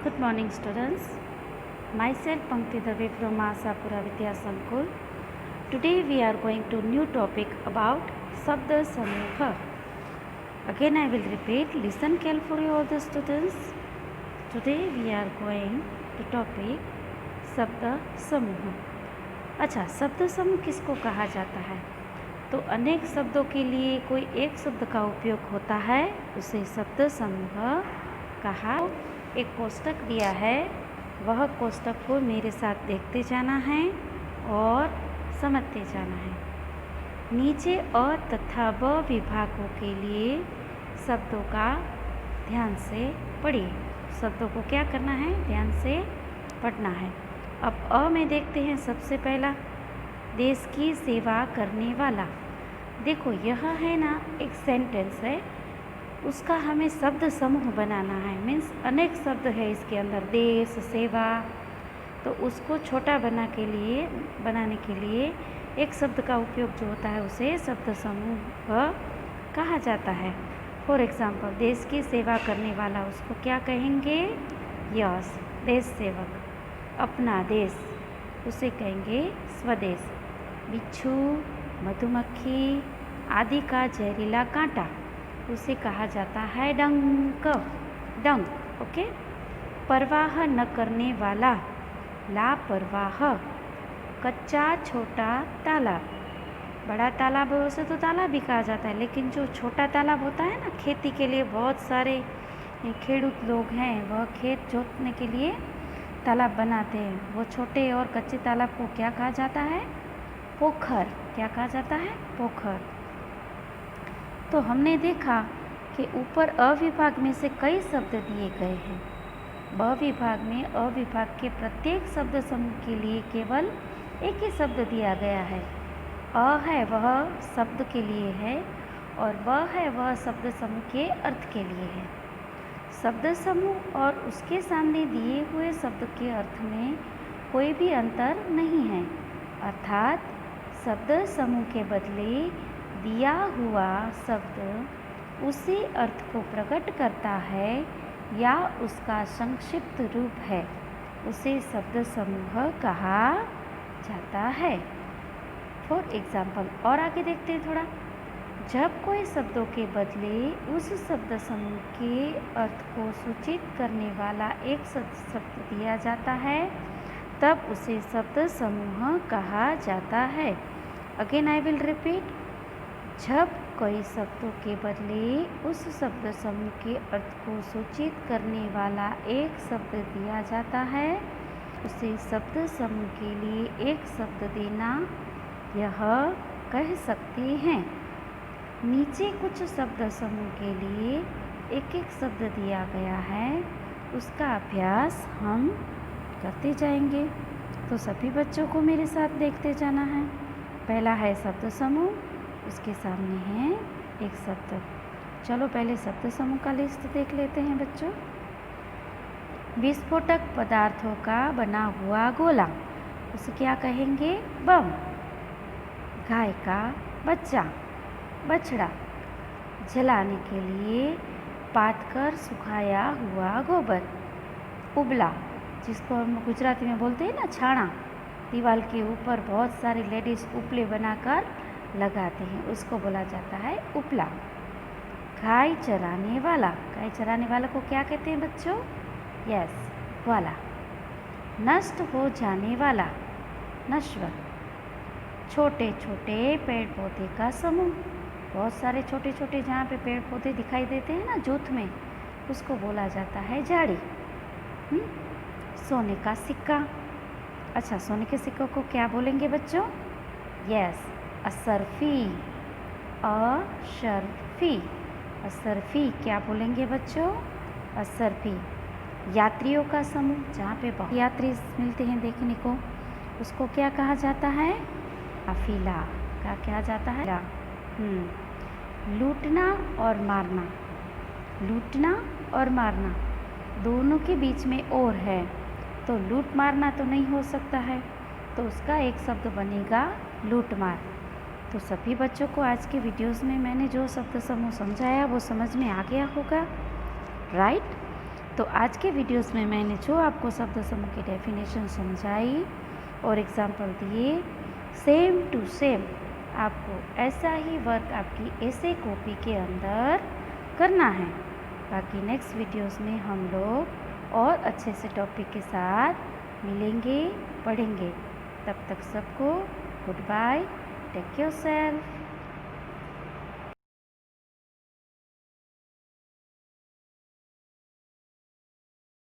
Good morning, students. Myself Pankti Dave from Asapura Vidya Sankul. Today we are going to new topic about Sabda Samuha. Again I will repeat. Listen carefully all the students. Today we are going to topic शब्द समूह. अच्छा, शब्द समूह किसको कहा जाता है? तो अनेक शब्दों के लिए कोई एक शब्द का उपयोग होता है, उसे शब्द समूह कहा. एक कोष्टक दिया है, वह कोष्टक को मेरे साथ देखते जाना है और समझते जाना है. नीचे अ तथा ब विभागों के लिए शब्दों का ध्यान से पढ़िए. शब्दों को क्या करना है? ध्यान से पढ़ना है. अब अ में देखते हैं. सबसे पहला देश की सेवा करने वाला. देखो यह है ना, एक सेंटेंस है, उसका हमें शब्द समूह बनाना है. मीन्स अनेक शब्द है इसके अंदर, देश, सेवा. तो उसको छोटा बनाने के लिए एक शब्द का उपयोग जो होता है उसे शब्द समूह कहा जाता है. फॉर एग्जाम्पल, देश की सेवा करने वाला, उसको क्या कहेंगे? यस, देश सेवक. अपना देश, उसे कहेंगे स्वदेश. बिच्छू, मधुमक्खी आदि का जहरीला कांटा, उसे कहा जाता है डंक. ओके. परवाह न करने वाला, लापरवाह. कच्चा छोटा तालाब. बड़ा तालाब वैसे तो तालाब भी कहा जाता है, लेकिन जो छोटा तालाब होता है ना, खेती के लिए बहुत सारे खेडूत लोग हैं, वह खेत जोतने के लिए तालाब बनाते हैं. वो छोटे और कच्चे तालाब को क्या कहा जाता है? पोखर. क्या कहा जाता है? पोखर. तो हमने देखा कि ऊपर अ विभाग में से कई शब्द दिए गए हैं. ब विभाग में अ विभाग के प्रत्येक शब्द समूह के लिए केवल एक ही शब्द दिया गया है. अ है वह शब्द के लिए है और ब है वह शब्द समूह के अर्थ के लिए है. शब्द समूह और उसके सामने दिए हुए शब्द के अर्थ में कोई भी अंतर नहीं है. अर्थात शब्द समूह के बदले दिया हुआ शब्द उसी अर्थ को प्रकट करता है या उसका संक्षिप्त रूप है, उसे शब्द समूह कहा जाता है. फॉर एग्जाम्पल, और आगे देखते हैं थोड़ा. जब कोई शब्दों के बदले उस शब्द समूह के अर्थ को सूचित करने वाला एक शब्द दिया जाता है, तब उसे शब्द समूह कहा जाता है. Again I will repeat. जब कई शब्दों के बदले उस शब्द समूह के अर्थ को सूचित करने वाला एक शब्द दिया जाता है, उसे शब्द समूह के लिए एक शब्द देना यह कह सकते हैं. नीचे कुछ शब्द समूह के लिए एक एक शब्द दिया गया है, उसका अभ्यास हम करते जाएंगे. तो सभी बच्चों को मेरे साथ देखते जाना है. पहला है शब्द समूह, उसके सामने है एक शब्द. चलो पहले शब्द समूह का लिस्ट देख लेते हैं बच्चों. विस्फोटक पदार्थों का बना हुआ गोला, उसे क्या कहेंगे? बम. गाय का बच्चा, बछड़ा. जलाने के लिए पाथकर सुखाया हुआ गोबर. उबला, जिसको हम गुजराती में बोलते हैं ना, छाणा. दीवार के ऊपर बहुत सारी लेडीज उपले बनाकर लगाते हैं, उसको बोला जाता है उपला. गाय चराने वाला. गाय चराने वाला को क्या कहते हैं बच्चों? यस, ग्वाला. नष्ट हो जाने वाला, नश्वर. छोटे छोटे पेड़ पौधे का समूह. बहुत सारे छोटे छोटे जहाँ पे पेड़ पौधे दिखाई देते हैं ना जूथ में, उसको बोला जाता है झाड़ी. सोने का सिक्का. अच्छा, सोने के सिक्कों को क्या बोलेंगे बच्चों? यस, असरफी. अशरफी. असरफी क्या बोलेंगे बच्चों? असरफी. यात्रियों का समूह, जहाँ पे बहुत यात्री मिलते हैं देखने को, उसको क्या कहा जाता है? अफीला. क्या कहा जाता है? लूटना और मारना. लूटना और मारना दोनों के बीच में और है, तो लूट मारना तो नहीं हो सकता है, तो उसका एक शब्द बनेगा लूट मार. तो सभी बच्चों को आज के वीडियोस में मैंने जो शब्द समूह समझाया वो समझ में आ गया होगा, राइट? तो आज के वीडियोस में मैंने जो आपको शब्द समूह की डेफिनेशन समझाई और एग्जाम्पल दिए, सेम टू सेम आपको ऐसा ही वर्क आपकी ऐसे कॉपी के अंदर करना है। बाकी नेक्स्ट वीडियोस में हम लोग और अच्छे से टॉपिक के साथ मिलेंगे, पढ़ेंगे। तब तक सबको good bye, take your self.